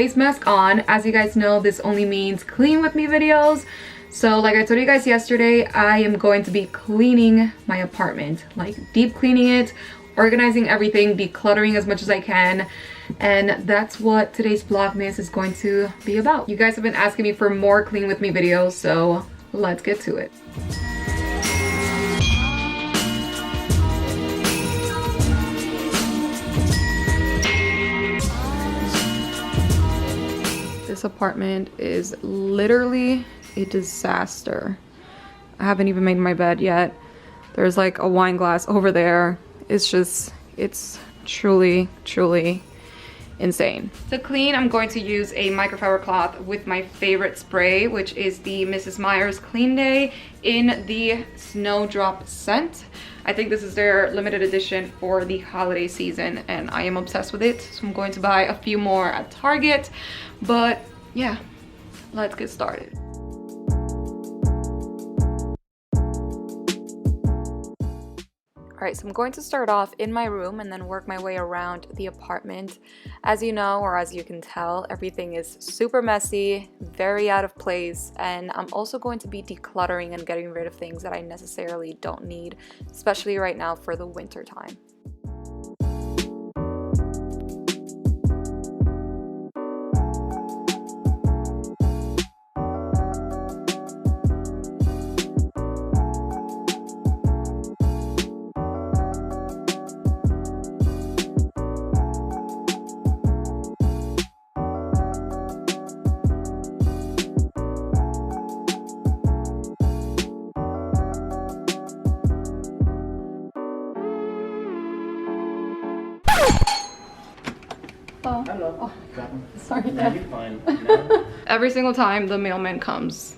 face mask on. As you guys know, this only means clean with me videos. So like I told you guys yesterday, I am going to be cleaning my apartment, like deep cleaning it, organizing everything, decluttering as much as I can. And that's what today's Vlogmas is going to be about. You guys have been asking me for more clean with me videos, so let's get to it. This apartment is literally a disaster. I haven't even made my bed yet. There's like a wine glass over there. It's truly insane. To clean, I'm going to use a microfiber cloth with my favorite spray, which is the Mrs. Meyer's Clean Day in the Snowdrop scent. I think this is their limited edition for the holiday season, and I am obsessed with it. So I'm going to buy a few more at Target. But yeah, let's get started. Alright, so I'm going to start off in my room and then work my way around the apartment. As you know, or as you can tell, everything is super messy, very out of place, and I'm also going to be decluttering and getting rid of things that I necessarily don't need, especially right now for the winter time. Oh. Hello. Oh. Sorry. No, you're fine. No. Every single time the mailman comes,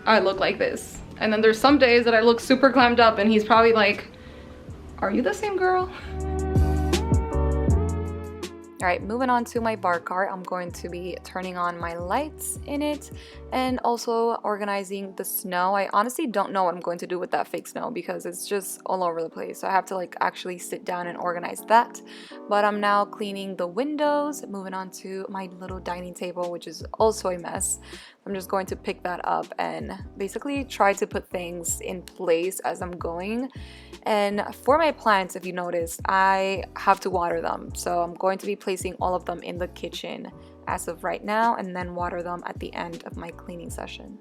I look like this. And then there's some days that I look super glammed up and he's probably like, are you the same girl? Alright, moving on to my bar cart, I'm going to be turning on my lights in it and also organizing the snow. I honestly don't know what I'm going to do with that fake snow because it's just all over the place. So I have to like actually sit down and organize that. But I'm now cleaning the windows, moving on to my little dining table, which is also a mess. I'm just going to pick that up and basically try to put things in place as I'm going. And for my plants, if you noticed, I have to water them. So I'm going to be placing all of them in the kitchen as of right now and then water them at the end of my cleaning session.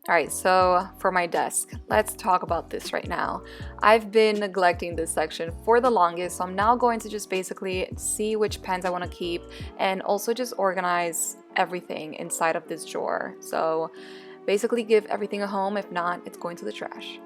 Alright, so for my desk, let's talk about this right now. I've been neglecting this section for the longest, so I'm now going to just basically see which pens I want to keep and also just organize everything inside of this drawer. So basically give everything a home, if not, it's going to the trash.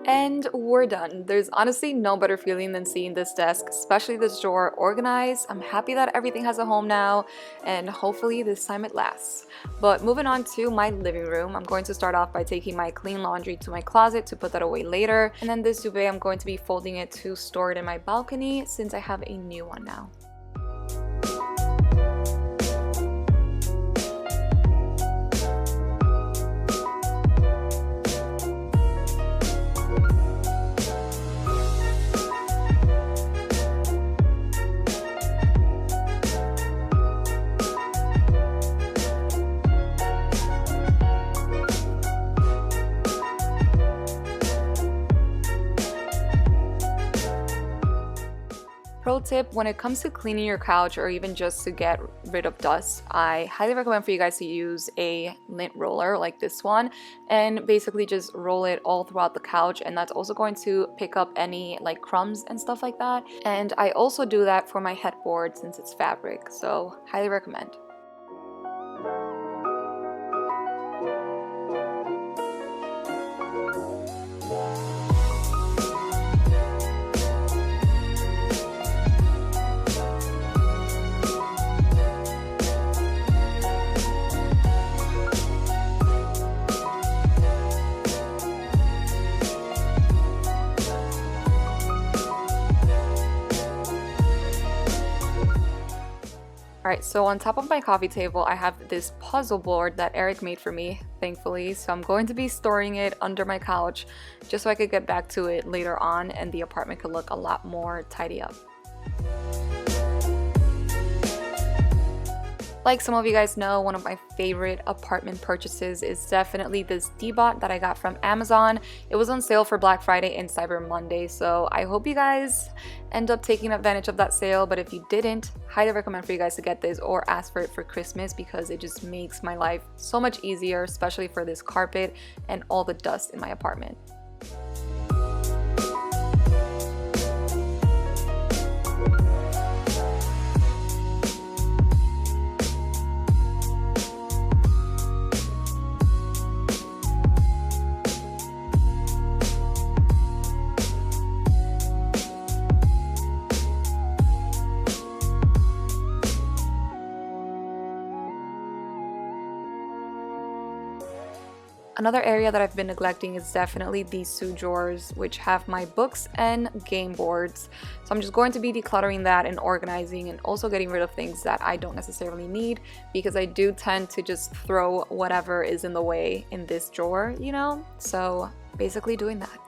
And we're done. There's honestly no better feeling than seeing this desk, especially this drawer, organized. I'm happy that everything has a home now, and hopefully this time it lasts. But moving on to my living room, I'm going to start off by taking my clean laundry to my closet to put that away later. And then this duvet, I'm going to be folding it to store it in my balcony since I have a new one now. Pro tip, when it comes to cleaning your couch or even just to get rid of dust, I highly recommend for you guys to use a lint roller like this one and basically just roll it all throughout the couch, and that's also going to pick up any like crumbs and stuff like that. And I also do that for my headboard since it's fabric, so highly recommend. Alright, so on top of my coffee table, I have this puzzle board that Eric made for me, thankfully. So I'm going to be storing it under my couch just so I could get back to it later on and the apartment could look a lot more tidy up. Like some of you guys know, one of my favorite apartment purchases is definitely this D-Bot that I got from Amazon. It was on sale for Black Friday and Cyber Monday, so I hope you guys end up taking advantage of that sale. But if you didn't, highly recommend for you guys to get this or ask for it for Christmas because it just makes my life so much easier, especially for this carpet and all the dust in my apartment. Another area that I've been neglecting is definitely these two drawers, which have my books and game boards. So I'm just going to be decluttering that and organizing and also getting rid of things that I don't necessarily need, because I do tend to just throw whatever is in the way in this drawer, you know? So basically doing that.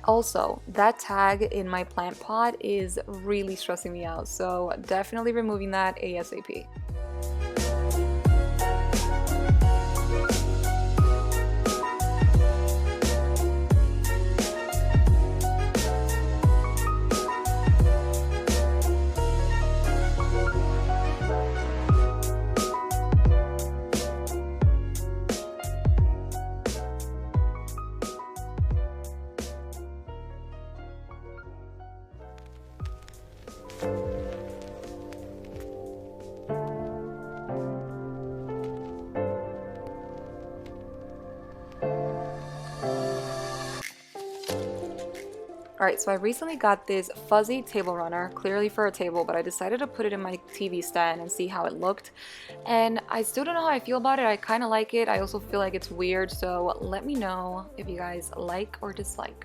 Also, that tag in my plant pot is really stressing me out, so definitely removing that ASAP. Alright, so I recently got this fuzzy table runner, clearly for a table, but I decided to put it in my TV stand and see how it looked. And I still don't know how I feel about it. I kind of like it. I also feel like it's weird, so let me know if you guys like or dislike.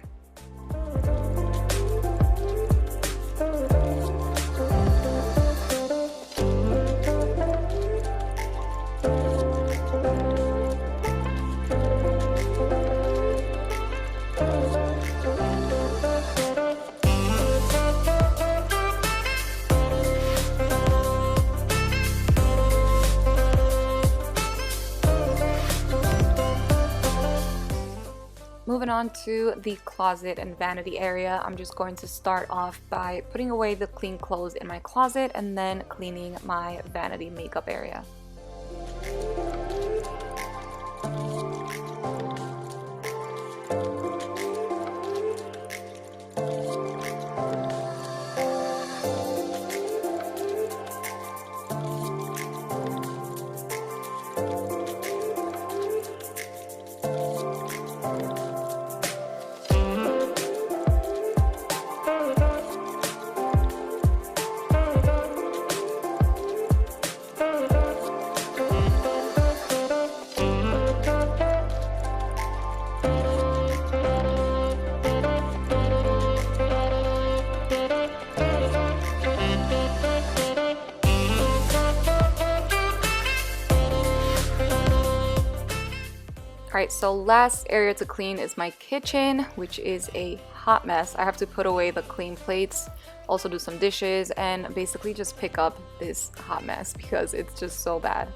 Moving on to the closet and vanity area, I'm just going to start off by putting away the clean clothes in my closet and then cleaning my vanity makeup area. Alright, so last area to clean is my kitchen, which is a hot mess. I have to put away the clean plates, also do some dishes, and basically just pick up this hot mess because it's just so bad.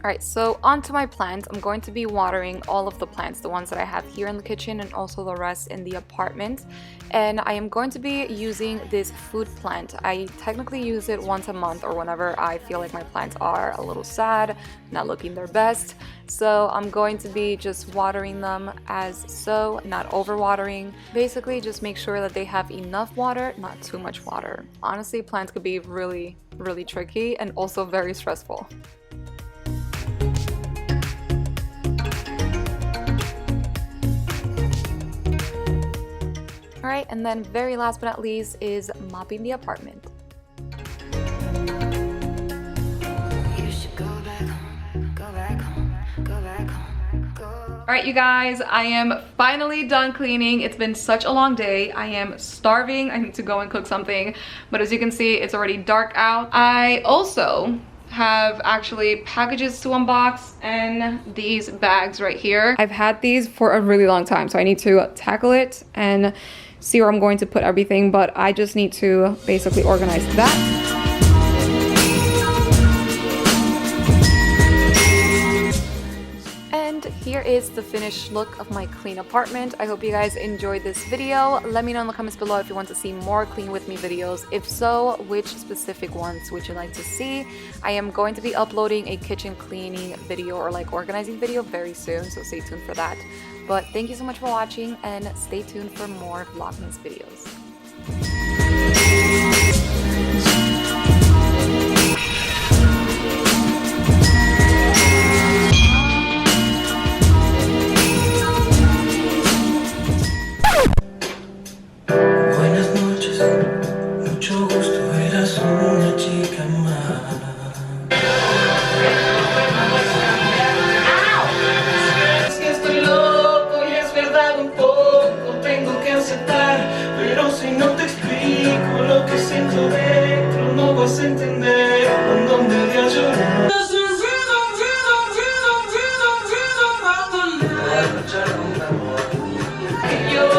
Alright, so onto my plants. I'm going to be watering all of the plants, the ones that I have here in the kitchen and also the rest in the apartment. And I am going to be using this food plant. I technically use it once a month or whenever I feel like my plants are a little sad, not looking their best. So I'm going to be just watering them as so, not over watering. Basically just make sure that they have enough water, not too much water. Honestly, plants could be really, really tricky and also very stressful. Alright, and then very last but not least is mopping the apartment. Alright you guys, I am finally done cleaning. It's been such a long day. I am starving. I need to go and cook something. But as you can see, it's already dark out. I also have actually packages to unbox and these bags right here. I've had these for a really long time, so I need to tackle it and see where I'm going to put everything, but I just need to basically organize that. And here is the finished look of my clean apartment. I hope you guys enjoyed this video. Let me know in the comments below if you want to see more clean with me videos. If so, which specific ones would you like to see? I am going to be uploading a kitchen cleaning video or like organizing video very soon, so stay tuned for that. But thank you so much for watching and stay tuned for more Vlogmas videos. Pero si no te explico lo que siento dentro, no vas a entender en dónde voy a llorar. Yo